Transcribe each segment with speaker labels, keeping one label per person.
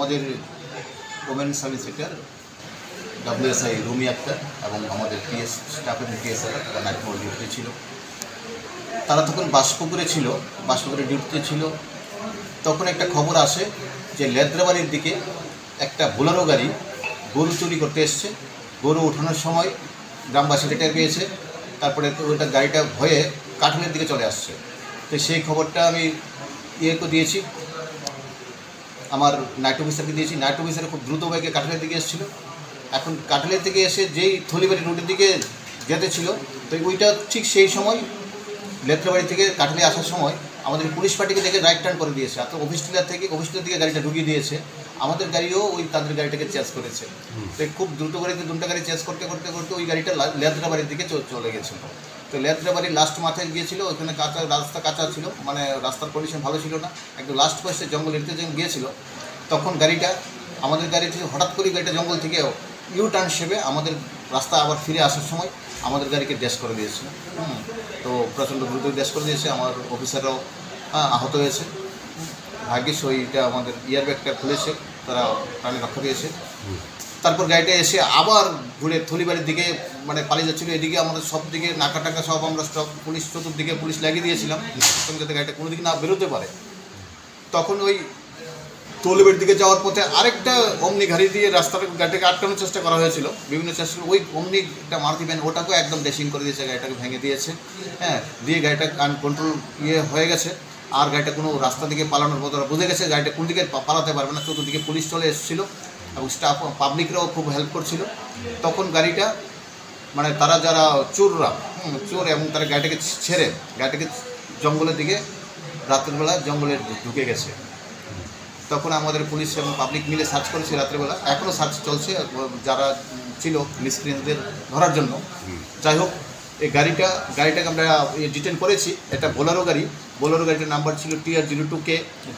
Speaker 1: আমাদের women sub inspector WSI Rumi Akter এবং আমাদের PS স্টাফের PSR তারা নাইট মোড ডিউটিতে ছিল। তারা তখন বাসপুকুরে ছিল, বাসপুকুরে ডিউটিতে ছিল। তখন একটা খবর আসে যে লেদ্রাবাড়ির দিকে একটা বোলেরো গাড়ি গরু চুরি করতে এসছে। গরু ওঠানোর সময় গ্রামবাসী টের পেয়েছে, তারপরে ওইটা গাড়িটা ভয়ে কাঠালের দিকে চলে আসছে। তো সেই খবরটা আমি দিয়েছি, আমার নাইট অফিসারকে দিয়েছি। নাইট অফিসার খুব দ্রুত বেগে কাঠালের দিকে এসেছিলো। এখন কাঠালের দিকে এসে যেই থলিবাড়ি রোডের দিকে যেতে ছিল, তো ওইটা ঠিক সেই সময় লেদ্রাবাড়ি থেকে কাঠালে আসার সময় আমাদের পুলিশ পার্টিকে দেখে রাইট টার্ন করে দিয়েছে। অর্থাৎ অফিসটিলার দিকে গাড়িটা ঢুকিয়ে দিয়েছে। আমাদের গাড়িও ওই তাদের গাড়িটাকে চেঞ্জ করেছে। তো খুব দ্রুত গাড়িতে দুটো গাড়ি চেঞ্জ করতে করতে করতে ওই গাড়িটা লেদ্রাবাড়ির দিকে চলে গেছিল। তো লেদ্রাবাড়ির লাস্ট মাথায় গিয়েছিল, ওইখানে রাস্তা কাঁচা ছিল, মানে রাস্তার কন্ডিশন ভালো ছিল না, একদম লাস্ট পাশে জঙ্গল এরিতে যখন গিয়েছিল তখন গাড়িটা আমাদের গাড়িটি হঠাৎ করে গাড়িটা জঙ্গল থেকে ইউ টার্ন হিসেবে আমাদের রাস্তা আবার ফিরে আসার সময় আমাদের গাড়িকে ড্যাশ করে দিয়েছে। তো প্রচণ্ড দ্রুত ড্যাশ করে দিয়েছে। আমার অফিসাররাও আহত হয়েছে। ভাগ্যিস ওইটা আমাদের ব্যাগটা খুলেছে, তারা প্রাণে রক্ষা পেয়েছে। তারপর গাড়িটা এসে আবার ঘুরে থলিবাড়ির দিকে মানে পালিয়ে যাচ্ছিলো। এদিকে আমাদের সব দিকে নাকা টাকা সব আমরা স্টক পুলিশ চতুর্দিকে পুলিশ লাগিয়ে দিয়েছিলাম যাতে গাড়িটা কোনো দিকে না বেরোতে পারে। তখন ওই থলিবাড়ির দিকে যাওয়ার পথে আরেকটা অমনি গাড়ি দিয়ে গাড়িটাকে আটকানোর চেষ্টা করা হয়েছিল, বিভিন্ন চেষ্টা। ওই অমনি একটা মারুতি ভ্যান ওটাকেও একদম ড্যাশিং করে দিয়েছে, গাড়িটাকে ভেঙে দিয়েছে। দিয়ে গাড়িটা আনকন্ট্রোল হয়ে গেছে। আর গাড়িটা কোনো রাস্তা দিকে পালানোর মতো বুঝে গেছে গাড়িটা কোন দিকে পালাতে পারবে না। চতুর্দিকে পুলিশ চলে এসেছিলো এবং স্টাফ পাবলিকরাও খুব হেল্প করছিল। তখন গাড়িটা মানে তারা যারা চোর এবং তারা গাড়িটাকে ছেড়ে গাড়িটাকে জঙ্গলের দিকে রাত্রেবেলা জঙ্গলে ঢুকে গেছে। তখন আমাদের পুলিশ এবং পাবলিক মিলে সার্চ করেছে রাত্রেবেলা, এখনও সার্চ চলছে যারা ছিল মিসক্রিয়েন্টদের ধরার জন্য। যাই হোক, এই গাড়িটাকে আমরা ডিটেন করেছি। এটা বোলেরো গাড়িটার নাম্বার ছিল TR02K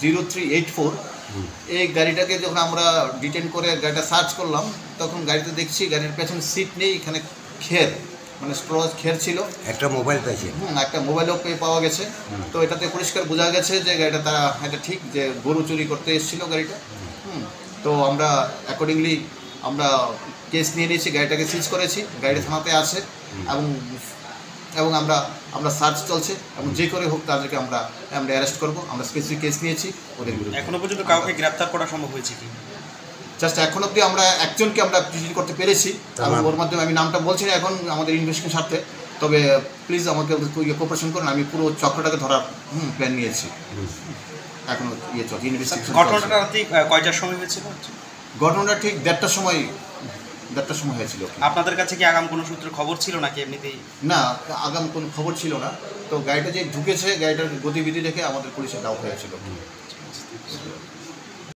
Speaker 1: 0384। এই গাড়িটাকে যখন আমরা ডিটেন করে গাড়িটা সার্চ করলাম তখন গাড়িতে দেখছি গাড়ির পেছনে সিট নেই, এখানে খের মানে স্ট্রজ খের ছিল। একটা মোবাইল পেয়েছে, একটা মোবাইলও পাওয়া গেছে। তো এটাতে পরিষ্কার বোঝা গেছে যে গাড়িটা এটা ঠিক যে গরু চুরি করতে এসেছিল গাড়িটা। তো আমরা অ্যাকর্ডিংলি আমরা কেস নিয়ে নিয়েছি, গাড়িটাকে সিজ করেছি, গাড়িটা থানাতে আছে এবং আমরা সার্চ চলছে এবং যে করে হোক তাদেরকে আমরা অ্যারেস্ট করবো। আমরা স্পেসিফিক কেস নিয়েছি ওদের বিরুদ্ধে।
Speaker 2: এখনো পর্যন্ত কাউকে গ্রেপ্তার করা সম্ভব হয়েছে কি?
Speaker 1: জাস্ট এখন অবধি আমরা একজনকে আমরা প্রিজিট করতে পেরেছি এবং ওর মাধ্যমে আমি নামটা বলছি না এখন আমাদের ইনভেস্টিগেশন স্বার্থে। তবে প্লিজ আমাকে কোঅপারেশন করুন, আমি পুরো চক্রটাকে ধরার প্ল্যান নিয়েছি। এখনো চলছে ইনভেস্টিগেশন।
Speaker 2: ঘটনাটা রাতে কয়টার সময় হয়েছিল?
Speaker 1: ঘটনাটা ঠিক 1:30টার সময় হয়েছিল।
Speaker 2: আপনাদের কাছে কি আগাম কোনো সূত্রে খবর ছিল নাকি এমনিতেই?
Speaker 1: না, আগাম কোনো খবর ছিল না। তো গাড়িটা যে ঢুকেছে গাড়িটার গতিবিধি দেখে আমাদের পুলিশের ডাউট হয়েছিল।